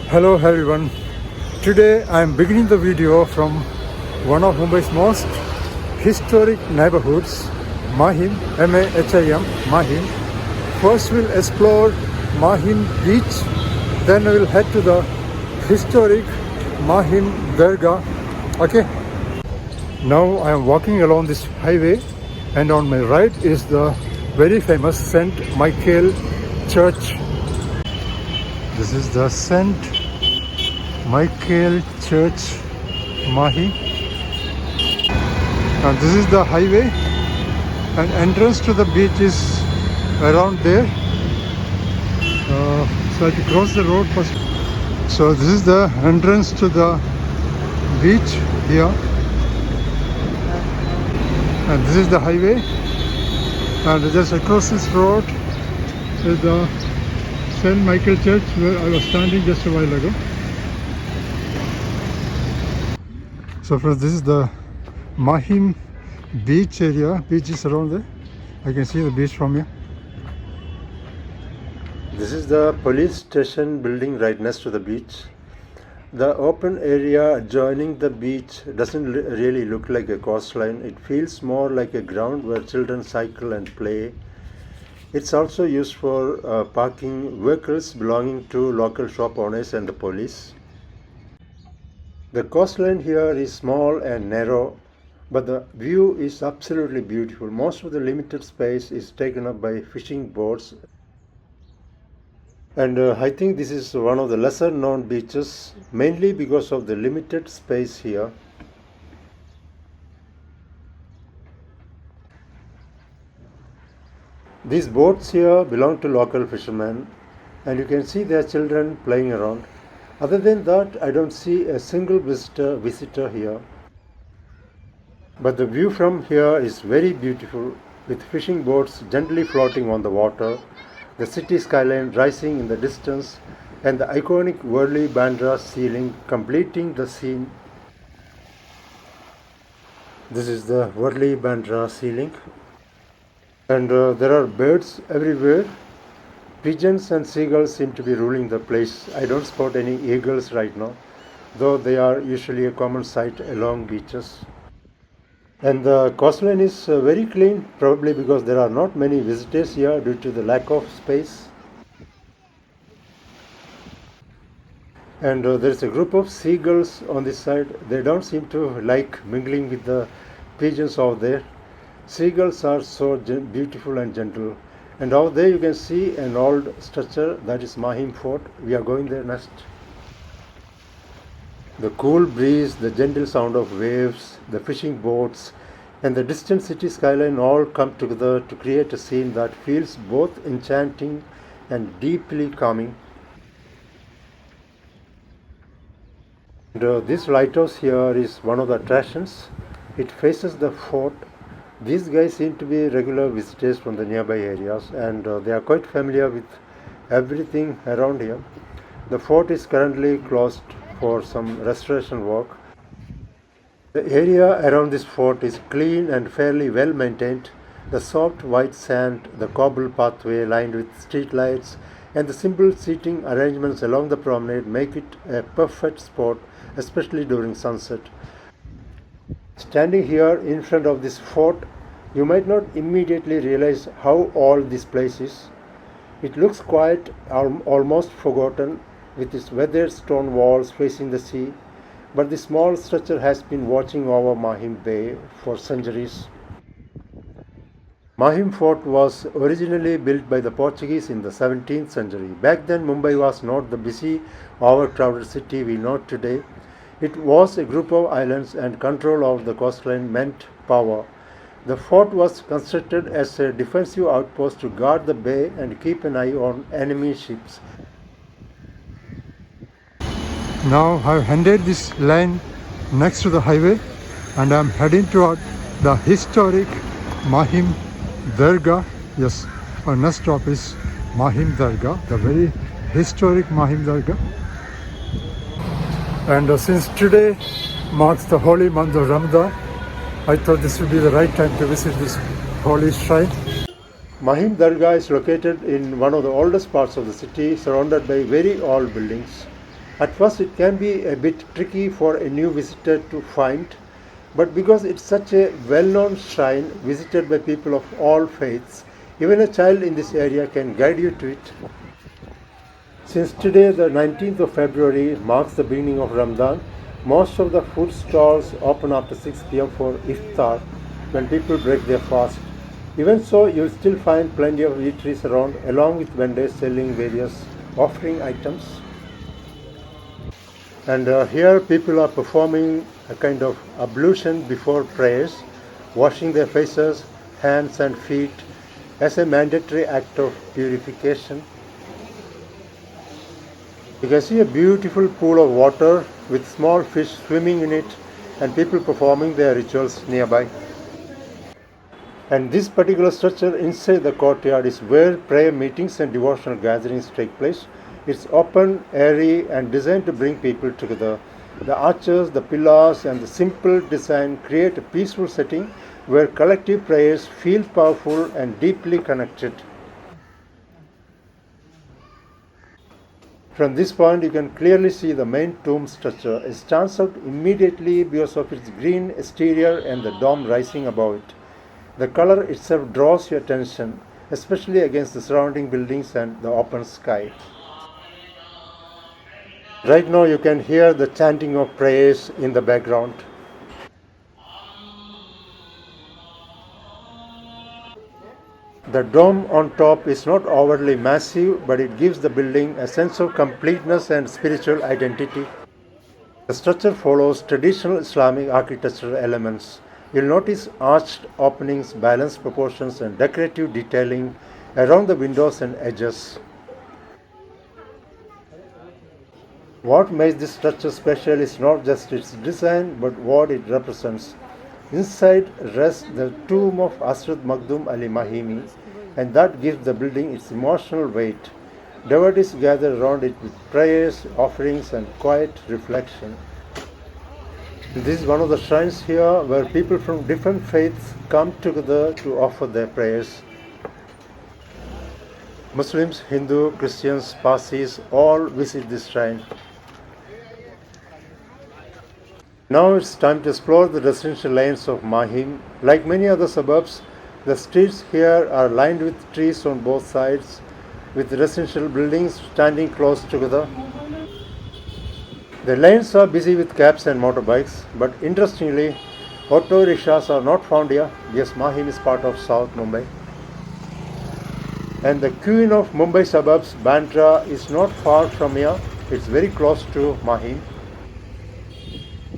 Hello everyone. Today I am beginning the video from one of Mumbai's most historic neighborhoods, Mahim, M-A-H-I-M, Mahim. First we'll explore Mahim beach, then we will head to the historic Mahim Dargah. Okay. Now I am walking along this highway and on my right is the very famous St. Michael Church. This is the St. Michael Church, Mahi. And this is the highway, and entrance to the beach is around there. So I have to cross the road first. So this is the entrance to the beach here. And this is the highway. And just across this road is the St. Michael Church where I was standing just a while ago. So friends, this is the Mahim beach area. Beach is around there. I can see the beach from here. This is the police station building right next to the beach. The open area adjoining the beach doesn't really look like a coastline. It feels more like a ground where children cycle and play. It's also used for parking vehicles belonging to local shop owners and the police. The coastline here is small and narrow, but the view is absolutely beautiful. Most of the limited space is taken up by fishing boats. And I think this is one of the lesser known beaches, mainly because of the limited space here. These boats here belong to local fishermen, and you can see their children playing around. Other than that, I don't see a single visitor here. But the view from here is very beautiful, with fishing boats gently floating on the water, the city skyline rising in the distance, and the iconic Worli Bandra ceiling completing the scene. This is the Worli Bandra ceiling. And there are birds everywhere. Pigeons and seagulls seem to be ruling the place. I don't spot any eagles right now, though they are usually a common sight along beaches. And the coastline is very clean, probably because there are not many visitors here due to the lack of space. And there is a group of seagulls on this side. They don't seem to like mingling with the pigeons out there. Seagulls are so beautiful and gentle. And out there you can see an old structure, that is Mahim Fort. We are going there next. The cool breeze, the gentle sound of waves, the fishing boats, and the distant city skyline all come together to create a scene that feels both enchanting and deeply calming. And this lighthouse here is one of the attractions. It faces the fort. These guys seem to be regular visitors from the nearby areas, and they are quite familiar with everything around here. The fort is currently closed for some restoration work. The area around this fort is clean and fairly well maintained. The soft white sand, the cobble pathway lined with street lights, and the simple seating arrangements along the promenade make it a perfect spot, especially during sunset. Standing here in front of this fort, you might not immediately realize how old this place is. It looks quiet, almost forgotten, with its weathered stone walls facing the sea, but the small structure has been watching over Mahim Bay for centuries. Mahim Fort was originally built by the Portuguese in the 17th century. Back then, Mumbai was not the busy, overcrowded city we know today. It was a group of islands, and control of the coastline meant power. The fort was constructed as a defensive outpost to guard the bay and keep an eye on enemy ships. Now I've ended this line next to the highway, and I'm heading toward the historic Mahim Dargah. Yes, our next stop is Mahim Dargah, the very historic Mahim Dargah. And since today marks the holy month of Ramadan, I thought this would be the right time to visit this holy shrine. Mahim Dargah is located in one of the oldest parts of the city, surrounded by very old buildings. At first it can be a bit tricky for a new visitor to find, but because it's such a well-known shrine visited by people of all faiths, even a child in this area can guide you to it. Since today, the 19th of February, marks the beginning of Ramadan, most of the food stalls open after 6 p.m. for iftar when people break their fast. Even so, you'll still find plenty of eateries around, along with vendors selling various offering items. And here, people are performing a kind of ablution before prayers, washing their faces, hands, and feet as a mandatory act of purification. You can see a beautiful pool of water with small fish swimming in it and people performing their rituals nearby. And this particular structure inside the courtyard is where prayer meetings and devotional gatherings take place. It's open, airy, and designed to bring people together. The arches, the pillars, and the simple design create a peaceful setting where collective prayers feel powerful and deeply connected. From this point, you can clearly see the main tomb structure. It stands out immediately because of its green exterior and the dome rising above it. The color itself draws your attention, especially against the surrounding buildings and the open sky. Right now, you can hear the chanting of prayers in the background. The dome on top is not overly massive, but it gives the building a sense of completeness and spiritual identity. The structure follows traditional Islamic architectural elements. You'll notice arched openings, balanced proportions, and decorative detailing around the windows and edges. What makes this structure special is not just its design, but what it represents. Inside rests the tomb of Asrad Makhdoom Ali Mahimi, and that gives the building its emotional weight. Devotees gather around it with prayers, offerings, and quiet reflection. This is one of the shrines here where people from different faiths come together to offer their prayers. Muslims, Hindu, Christians, Parsis all visit this shrine. Now it's time to explore the residential lanes of Mahim. Like many other suburbs, the streets here are lined with trees on both sides, with residential buildings standing close together. The lanes are busy with cabs and motorbikes, but interestingly, auto rickshaws are not found here because Mahim is part of South Mumbai. And the queen of Mumbai suburbs, Bandra, is not far from here. It's very close to Mahim.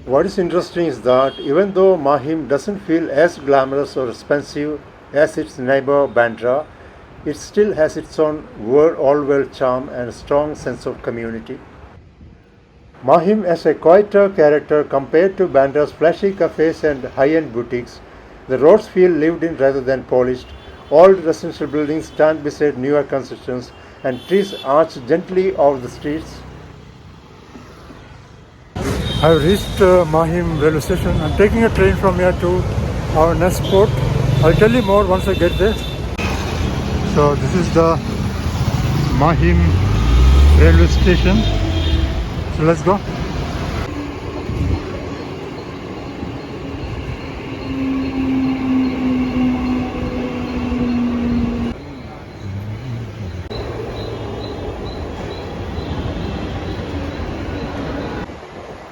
What is interesting is that even though Mahim doesn't feel as glamorous or expensive as its neighbor Bandra, it still has its own all-world charm and a strong sense of community. Mahim has a quieter character compared to Bandra's flashy cafes and high-end boutiques. The roads feel lived in rather than polished. Old residential buildings stand beside newer constructions and trees arch gently over the streets. I've reached Mahim railway station. I'm taking a train from here to our next port. I'll tell you more once I get there. So this is the Mahim railway station. So let's go.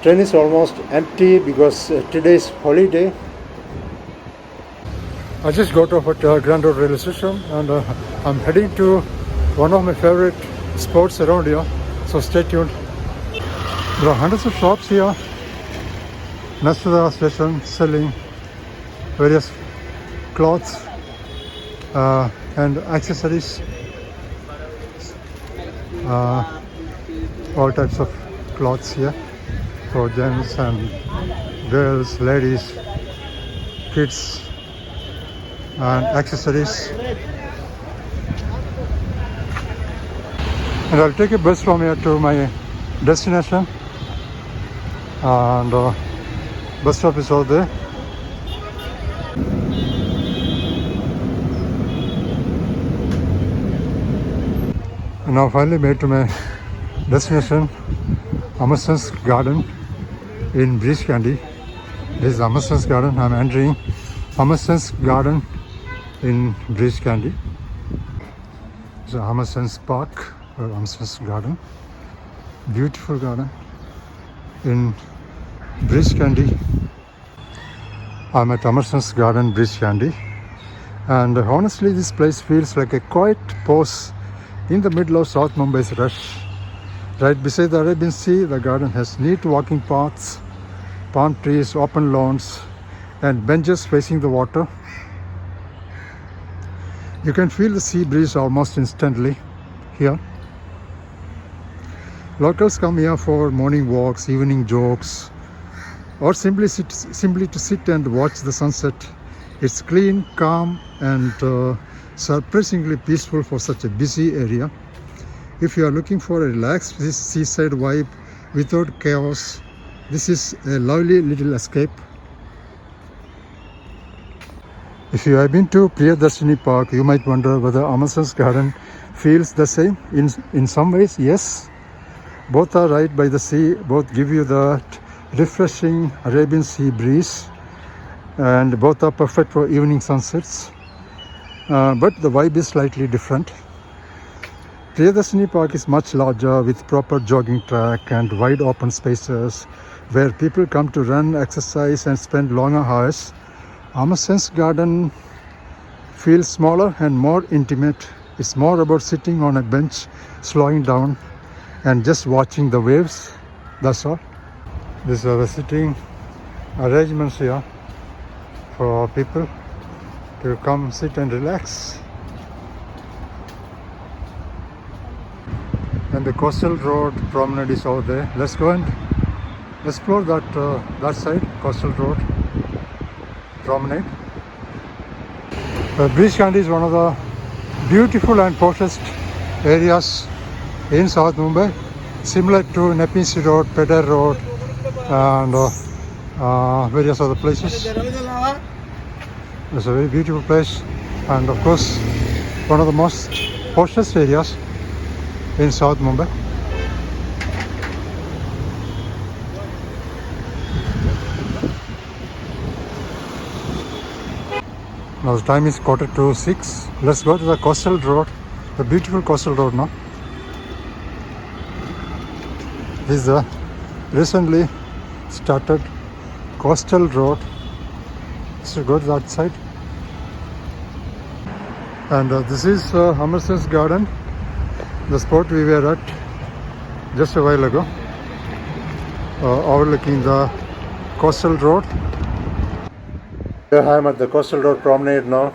Train is almost empty because today is holiday. I just got off at Grand Road railway station and I'm heading to one of my favorite spots around here. So stay tuned. There are hundreds of shops here next to the station selling various clothes and accessories. All types of clothes here for gents and girls, ladies, kids, and accessories. And I'll take a bus from here to my destination, and bus stop is over there. And now finally made to my destination. Emerson's Garden in Breach Candy. This is Emerson's Garden. I'm entering Emerson's Garden in Breach Candy. So Emerson's Park or Emerson's Garden. Beautiful garden in Breach Candy. I'm at Emerson's Garden, Breach Candy. And honestly, this place feels like a quiet pause in the middle of South Mumbai's rush. Right beside the Arabian Sea, the garden has neat walking paths, palm trees, open lawns, and benches facing the water. You can feel the sea breeze almost instantly here. Locals come here for morning walks, evening jogs, or simply to sit and watch the sunset. It's clean, calm, and surprisingly peaceful for such a busy area. If you are looking for a relaxed seaside vibe without chaos, this is a lovely little escape. If you have been to Priyadarshini Park, you might wonder whether Emerson's Garden feels the same. In some ways, yes. Both are right by the sea, both give you the refreshing Arabian Sea breeze, and both are perfect for evening sunsets. But the vibe is slightly different. Priyadarshini Park is much larger with proper jogging track and wide open spaces where people come to run, exercise and spend longer hours. Emerson's Garden feels smaller and more intimate. It's more about sitting on a bench, slowing down and just watching the waves. That's all. These are the sitting arrangements here for people to come sit and relax. And the coastal road promenade is over there. Let's go and explore that side, coastal road promenade. Breach Candy is one of the beautiful and poshest areas in South Mumbai, similar to Nepinsi Road, Pedder Road, and various other places. It's a very beautiful place, and of course, one of the most poshest areas in South Mumbai. Now the time is 5:45. Let's go to the coastal road, the beautiful coastal road now. This is the recently started coastal road. So go to that side. And this is Emerson's Garden, the spot we were at just a while ago, overlooking the coastal road. I'm at the coastal road promenade now,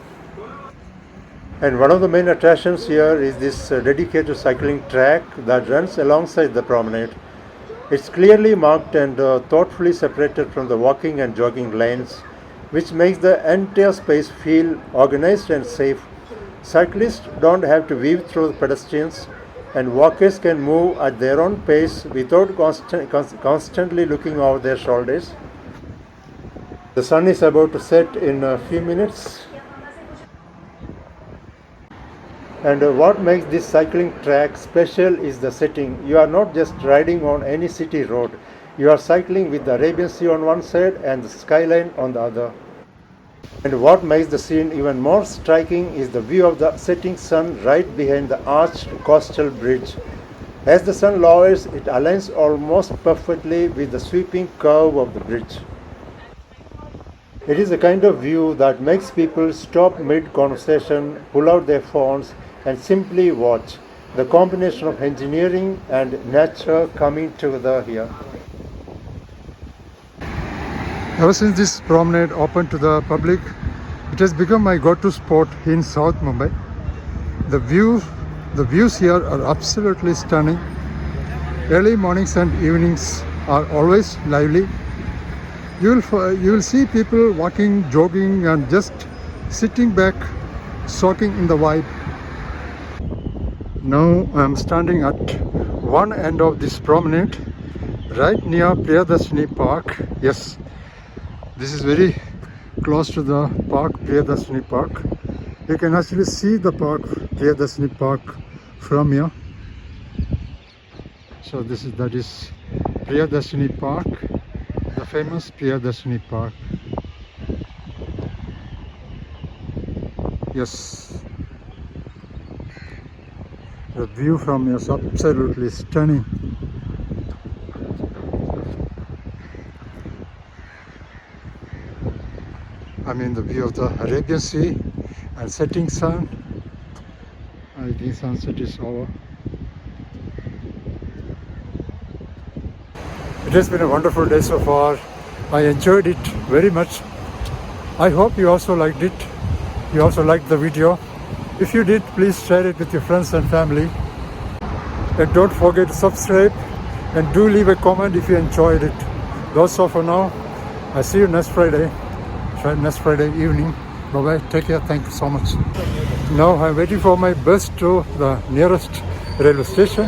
and one of the main attractions here is this dedicated cycling track that runs alongside the promenade. It's clearly marked and thoughtfully separated from the walking and jogging lanes, which makes the entire space feel organized and safe. Cyclists don't have to weave through the pedestrians, and walkers can move at their own pace without constantly looking over their shoulders. The sun is about to set in a few minutes. And what makes this cycling track special is the setting. You are not just riding on any city road. You are cycling with the Arabian Sea on one side and the skyline on the other. And what makes the scene even more striking is the view of the setting sun right behind the arched coastal bridge. As the sun lowers, it aligns almost perfectly with the sweeping curve of the bridge. It is a kind of view that makes people stop mid-conversation, pull out their phones and simply watch. The combination of engineering and nature coming together here. Ever since this promenade opened to the public, it has become my go-to spot in South Mumbai. The views here are absolutely stunning. Early mornings and evenings are always lively. You will see people walking, jogging, and just sitting back, soaking in the vibe. Now I am standing at one end of this promenade, right near Priyadarshini Park. Yes, this is very close to the park, Priyadarshini Park. You can actually see the park, Priyadarshini Park, from here. So that is Priyadashini Park, the famous Priyadashini Park. Yes, the view from here is absolutely stunning. I mean the view of the Arabian Sea and setting sun. I think sunset is over. It has been a wonderful day so far. I enjoyed it very much. I hope you also liked it. You also liked the video. If you did, please share it with your friends and family. And don't forget to subscribe and do leave a comment if you enjoyed it. That's all for now. I see you next Friday evening. Bye bye. Take care. Thank you so much. Now I'm waiting for my bus to the nearest railway station.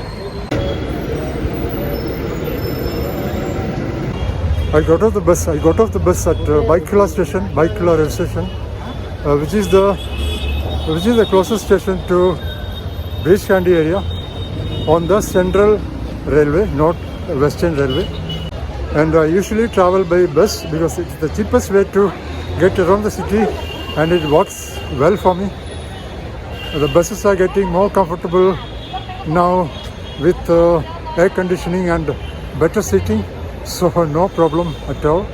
I got off the bus at Baikula station, Baikula rail station, which is the closest station to Beach Candy area on the Central Railway, not Western Railway. And I usually travel by bus because it's the cheapest way to get around the city, and it works well for me. The buses are getting more comfortable now with air conditioning and better seating. So no problem at all.